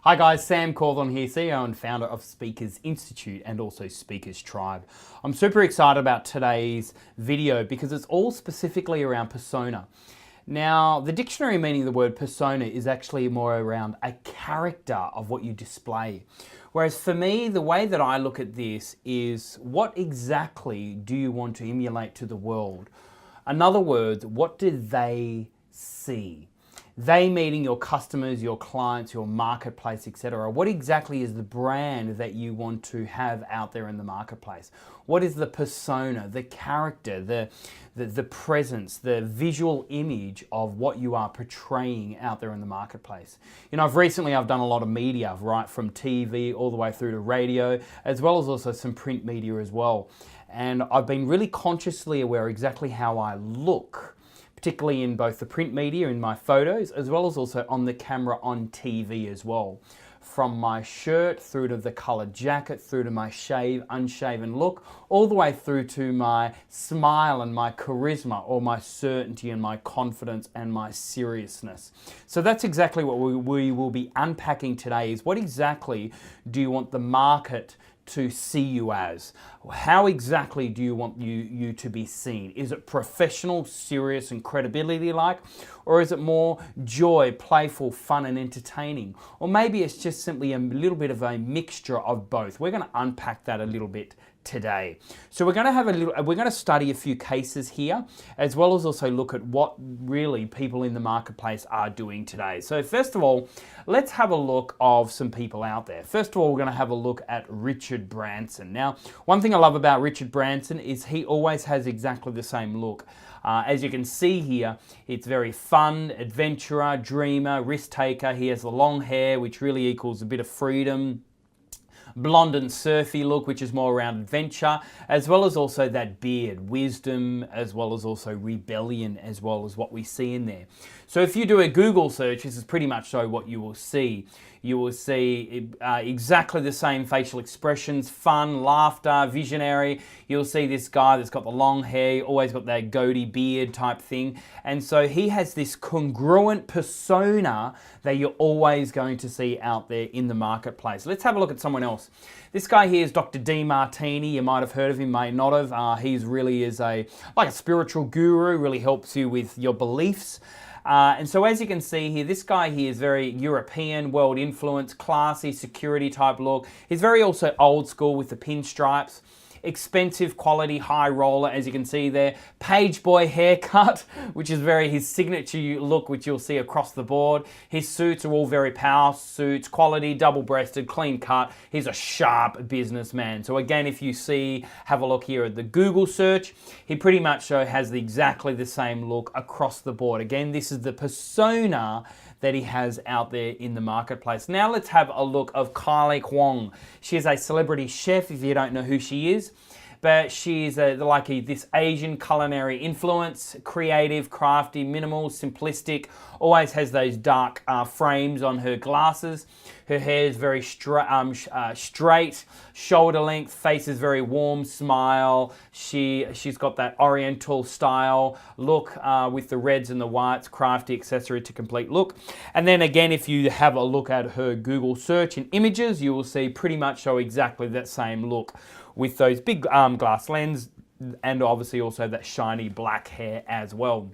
Hi guys, Sam Cawthorn here, CEO and founder of Speakers Institute and also Speakers Tribe. I'm super excited about today's video because it's all specifically around persona. Now, the dictionary meaning of the word persona is actually more around a character of what you display. Whereas for me, the way that I look at this is what exactly do you want to emulate to the world? In other words, what do they see? They meaning your customers, your clients, your marketplace, etc. What exactly is the brand that you want to have out there in the marketplace? What is the persona, the character, the presence, the visual image of what you are portraying out there in the marketplace? You know, I've done a lot of media, right, from TV all the way through to radio, as well as also some print media as well. And I've been really consciously aware exactly how I look, particularly in both the print media, in my photos, as well as also on the camera on TV as well. From my shirt through to the coloured jacket, through to my unshaven look, all the way through to my smile and my charisma, or my certainty and my confidence and my seriousness. So that's exactly what we will be unpacking today, is what exactly do you want the market to see you as? How exactly do you want you to be seen? Is it professional, serious and credibility like? Or is it more joy, playful, fun and entertaining? Or maybe it's just simply a little bit of a mixture of both. We're going to unpack that a little bit today. So we're going to study a few cases here, as well as also look at what really people in the marketplace are doing today. So first of all, let's have a look of some people out there. First of all, we're going to have a look at Richard Branson. Now, one thing I love about Richard Branson is he always has exactly the same look. As you can see here, it's very fun, adventurer, dreamer, risk taker. He has the long hair, which really equals a bit of freedom. Blonde and surfy look, which is more around adventure, as well as also that beard, wisdom, as well as also rebellion, as well as what we see in there. So if you do a Google search, this is pretty much so what you will see. You will see exactly the same facial expressions, fun, laughter, visionary. You'll see this guy that's got the long hair, always got that goatee beard type thing. And so he has this congruent persona that you're always going to see out there in the marketplace. Let's have a look at someone else. This guy here is Dr. Demartini. You might have heard of him, may not have. He's really is like a spiritual guru, really helps you with your beliefs. And so as you can see here, this guy here is very European, world influence, classy, security type look. He's very also old school with the pinstripes. Expensive quality high roller, as you can see there. Page boy haircut, which is very his signature look, which you'll see across the board. His suits are all very power suits, quality, double-breasted, clean cut. He's a sharp businessman. So again, if you have a look here at the Google search, he pretty much has exactly the same look across the board. Again, this is the persona that he has out there in the marketplace. Now let's have a look of Kylie Huang. She is a celebrity chef, if you don't know who she is. But she's this Asian culinary influence, creative, crafty, minimal, simplistic, always has those dark frames on her glasses. Her hair is very straight, shoulder length, face is very warm, smile. She's got that oriental style look with the reds and the whites, crafty accessory to complete look. And then again, if you have a look at her Google search and images, you will see pretty much show exactly that same look, with those big glass lens and obviously also that shiny black hair as well.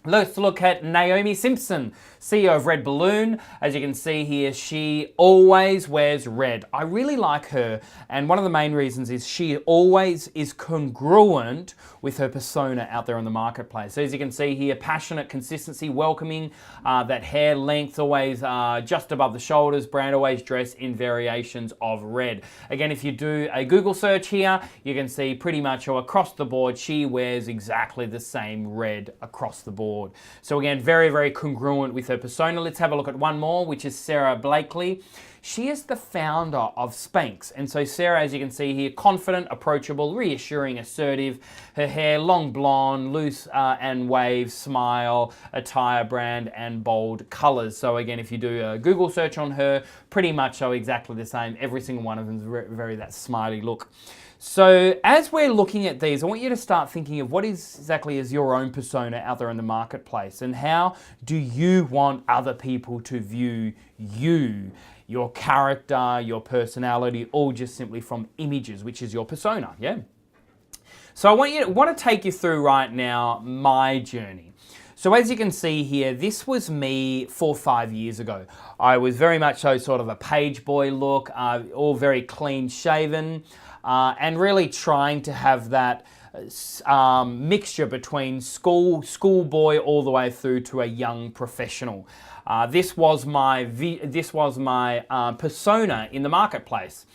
Let's look at Naomi Simpson, CEO of Red Balloon. As you can see here, she always wears red. I really like her, and one of the main reasons is she always is congruent with her persona out there in the marketplace. So as you can see here, passionate, consistency, welcoming, that hair length always just above the shoulders, brand always dressed in variations of red. Again, if you do a Google search here, you can see pretty much across the board, she wears exactly the same red across the board. So again, very, very congruent with her persona. Let's have a look at one more, which is Sara Blakely. She is the founder of Spanx. And so Sarah, as you can see here, confident, approachable, reassuring, assertive. Her hair, long blonde, loose and wave, smile, attire brand, and bold colors. So again, if you do a Google search on her, pretty much show exactly the same. Every single one of them is very that smiley look. So as we're looking at these, I want you to start thinking of what exactly is your own persona out there in the marketplace, and how do you want other people to view you? your character, your personality, all just simply from images, which is your persona, yeah? So I want to take you through right now my journey. So as you can see here, this was me 4 or 5 years ago. I was very much so sort of a page boy look, all very clean shaven, and really trying to have that mixture between schoolboy all the way through to a young professional. This was my persona in the marketplace.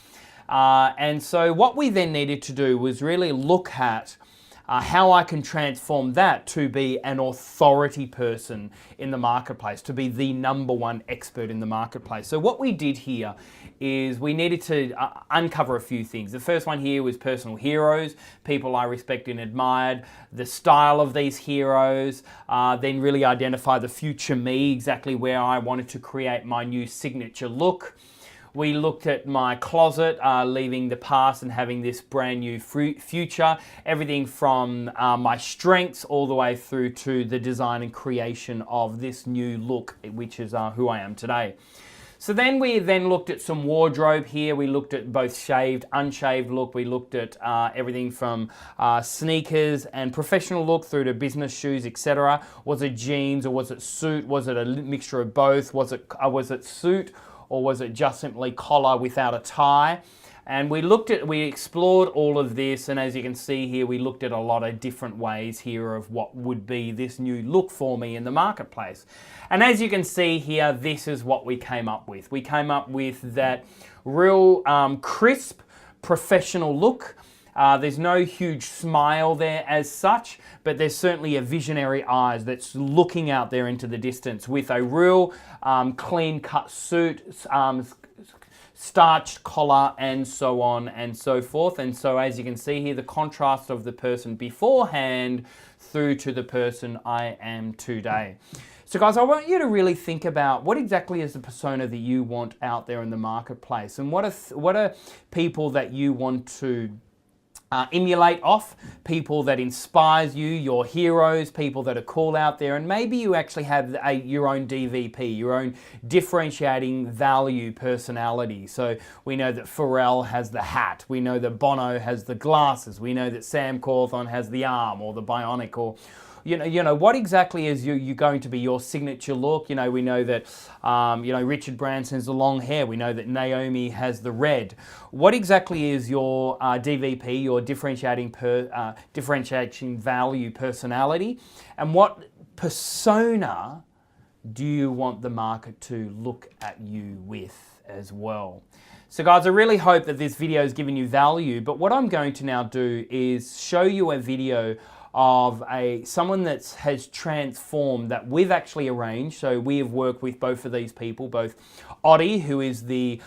And so what we then needed to do was really look at how I can transform that to be an authority person in the marketplace, to be the #1 expert in the marketplace. So what we did here is we needed to uncover a few things. The first one here was personal heroes, people I respect and admired, the style of these heroes, then really identify the future me, exactly where I wanted to create my new signature look. We looked at my closet, leaving the past and having this brand new future. Everything from my strengths all the way through to the design and creation of this new look, which is who I am today. So then we looked at some wardrobe here. We looked at both shaved, unshaved look. We looked at everything from sneakers and professional look through to business shoes, etc. Was it jeans or was it suit? Was it a mixture of both? Was it suit? Or was it just simply collar without a tie? And we explored all of this, and as you can see here, we looked at a lot of different ways here of what would be this new look for me in the marketplace. And as you can see here, this is what we came up with. We came up with that real crisp, professional look. There's no huge smile there as such, but there's certainly a visionary eyes that's looking out there into the distance with a real clean-cut suit, starched collar, and so on and so forth. And so as you can see here, the contrast of the person beforehand through to the person I am today. So guys, I want you to really think about what exactly is the persona that you want out there in the marketplace, and what are people that you want to emulate off, people that inspires you, your heroes, people that are cool out there, and maybe you actually have your own DVP, your own differentiating value personality. So we know that Pharrell has the hat, we know that Bono has the glasses, we know that Sam Cawthon has the arm or the bionic, or you know, what exactly is you going to be your signature look? You know, we know that, Richard Branson's the long hair. We know that Naomi has the red. What exactly is your DVP, your differentiating value personality? And what persona do you want the market to look at you with as well? So guys, I really hope that this video has given you value, but what I'm going to now do is show you a video of someone that has transformed, that we've actually arranged. So we have worked with both of these people, both Oddie, who is the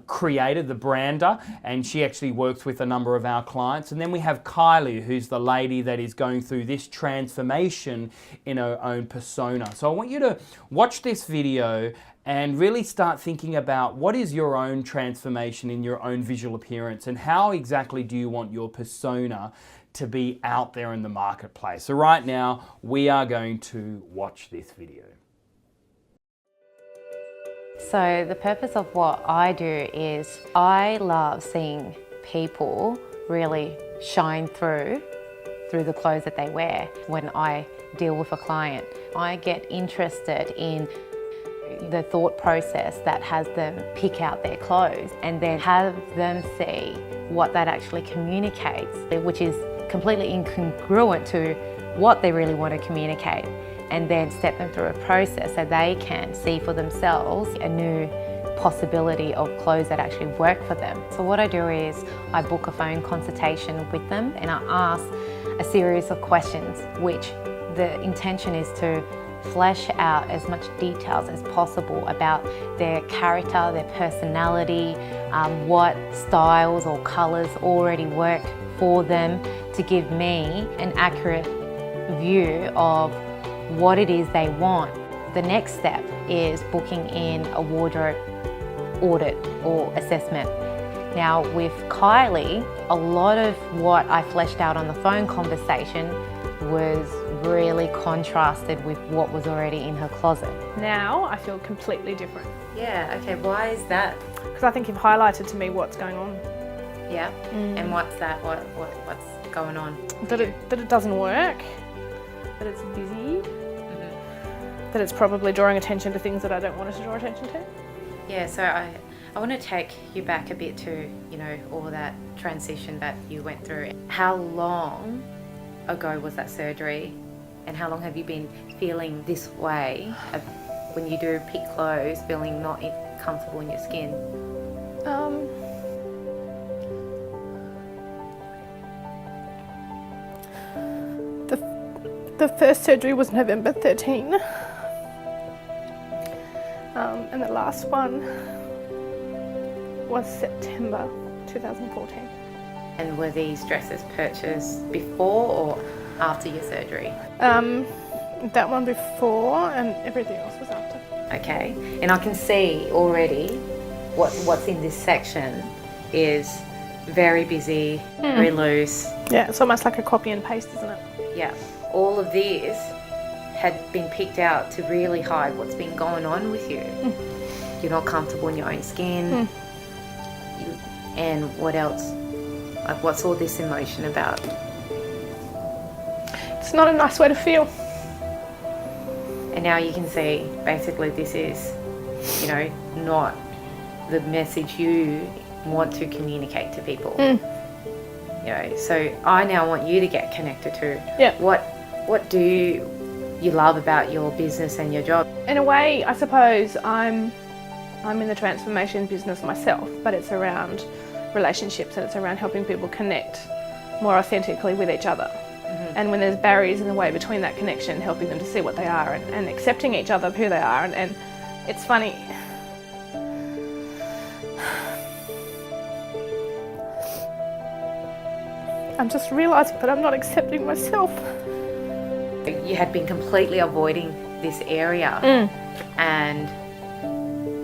creator, the brander, and she actually works with a number of our clients. And then we have Kylie, who's the lady that is going through this transformation in her own persona. So I want you to watch this video and really start thinking about what is your own transformation in your own visual appearance, and how exactly do you want your persona to be out there in the marketplace. So right now, we are going to watch this video. So the purpose of what I do is I love seeing people really shine through the clothes that they wear. When I deal with a client, I get interested in the thought process that has them pick out their clothes, and then have them see what that actually communicates, which is completely incongruent to what they really want to communicate, and then step them through a process so they can see for themselves a new possibility of clothes that actually work for them. So what I do is I book a phone consultation with them, and I ask a series of questions, which the intention is to flesh out as much details as possible about their character, their personality, what styles or colours already work for them, to give me an accurate view of what it is they want. The next step is booking in a wardrobe audit or assessment. Now with Kylie, a lot of what I fleshed out on the phone conversation was really contrasted with what was already in her closet. Now I feel completely different. Yeah, okay, why is that? Because I think you've highlighted to me what's going on. Yeah, and what's that? What's going on? That it doesn't work, that it's busy, that it's probably drawing attention to things that I don't want it to draw attention to. Yeah, so I want to take you back a bit to, you know, all that transition that you went through. How long ago was that surgery, and how long have you been feeling this way when you do pick clothes, feeling not comfortable in your skin? The first surgery was November 13, and the last one was September 2014. And were these dresses purchased before or after your surgery? That one before, and everything else was after. Okay, and I can see already what's in this section is very busy, very loose. Yeah, it's almost like a copy and paste, isn't it? Yeah, all of this had been picked out to really hide what's been going on with you. You're not comfortable in your own skin. And what else? Like, what's all this emotion about? It's not a nice way to feel. And now you can see, basically, this is, you know, not the message you want to communicate to people. You know, so I now want you to get connected to what do you love about your business and your job? In a way, I suppose I'm in the transformation business myself, but it's around relationships and it's around helping people connect more authentically with each other. And when there's barriers in the way between that connection, helping them to see what they are and accepting each other who they are. And it's funny. I'm just realising that I'm not accepting myself. You had been completely avoiding this area, and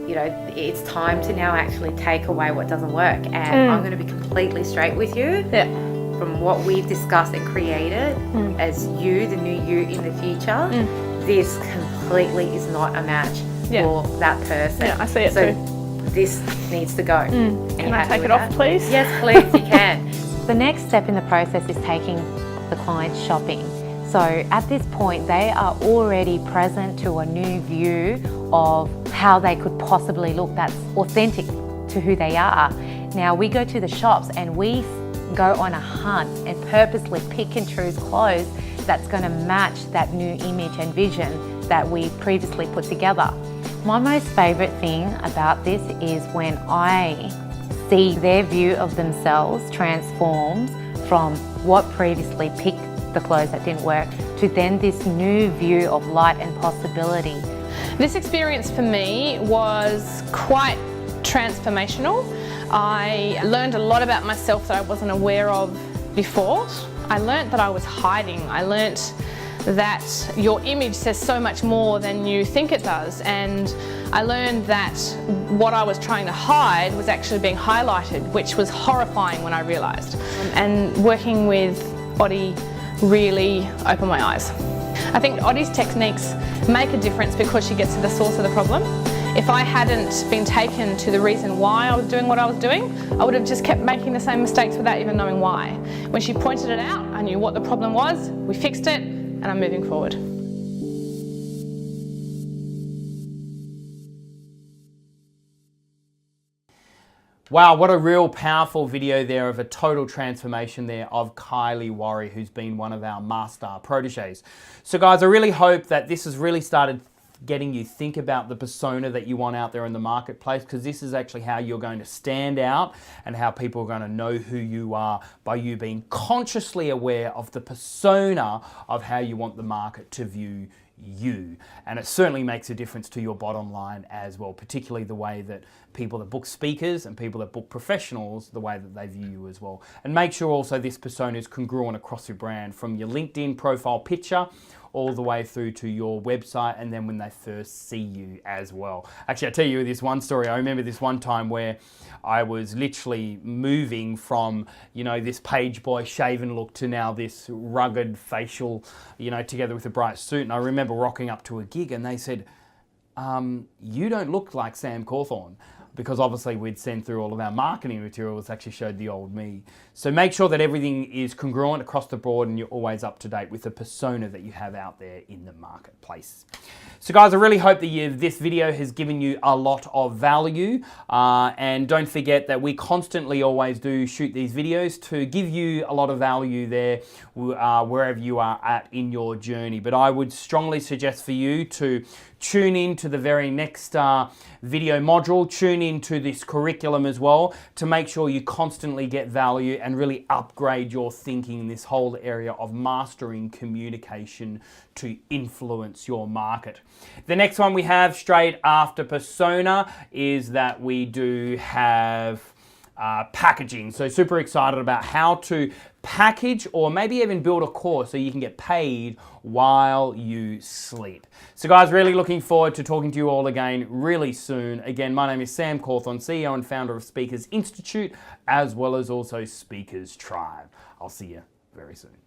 you know, it's time to now actually take away what doesn't work. And I'm going to be completely straight with you. From what we've discussed and created as you, the new you in the future, this completely is not a match for that person. Yeah, I see it so too. This needs to go. Can I take it off, please? Yes, please, you can. The next step in the process is taking the client shopping. So at this point, they are already present to a new view of how they could possibly look that's authentic to who they are. Now we go to the shops and we go on a hunt and purposely pick and choose clothes that's going to match that new image and vision that we previously put together. My most favourite thing about this is when I see their view of themselves transforms from what previously picked the clothes that didn't work to then this new view of light and possibility. This experience for me was quite transformational. I learned a lot about myself that I wasn't aware of before. I learned that I was hiding. I learned that your image says so much more than you think it does, and I learned that what I was trying to hide was actually being highlighted, which was horrifying when I realised. And working with Oddie really opened my eyes. I think Oddie's techniques make a difference because she gets to the source of the problem. If I hadn't been taken to the reason why I was doing what I was doing, I would have just kept making the same mistakes without even knowing why. When she pointed it out, I knew what the problem was, we fixed it, and I'm moving forward. Wow, what a real powerful video there of a total transformation there of Kylie Worry, who's been one of our master proteges. So guys, I really hope that this has really started getting you think about the persona that you want out there in the marketplace, because this is actually how you're going to stand out and how people are going to know who you are, by you being consciously aware of the persona of how you want the market to view you. And it certainly makes a difference to your bottom line as well, particularly the way that people that book speakers and people that book professionals, the way that they view you as well. And make sure also this persona is congruent across your brand, from your LinkedIn profile picture all the way through to your website, and then when they first see you as well. Actually, I'll tell you this one story. I remember this one time where I was literally moving from, you know, this page boy shaven look to now this rugged facial, you know, together with a bright suit. And I remember rocking up to a gig and they said, you don't look like Sam Cawthorn, because obviously we'd send through all of our marketing materials, actually showed the old me. So make sure that everything is congruent across the board and you're always up to date with the persona that you have out there in the marketplace. So guys, I really hope that this video has given you a lot of value, and don't forget that we constantly always do shoot these videos to give you a lot of value there wherever you are at in your journey. But I would strongly suggest for you to tune in to the very next video module, tune into this curriculum as well, to make sure you constantly get value and really upgrade your thinking in this whole area of mastering communication to influence your market. The next one we have straight after persona is that we do have packaging. So super excited about how to package or maybe even build a course so you can get paid while you sleep. So guys, really looking forward to talking to you all again really soon. Again, my name is Sam Cawthorn, CEO and founder of Speakers Institute, as well as also Speakers Tribe. I'll see you very soon.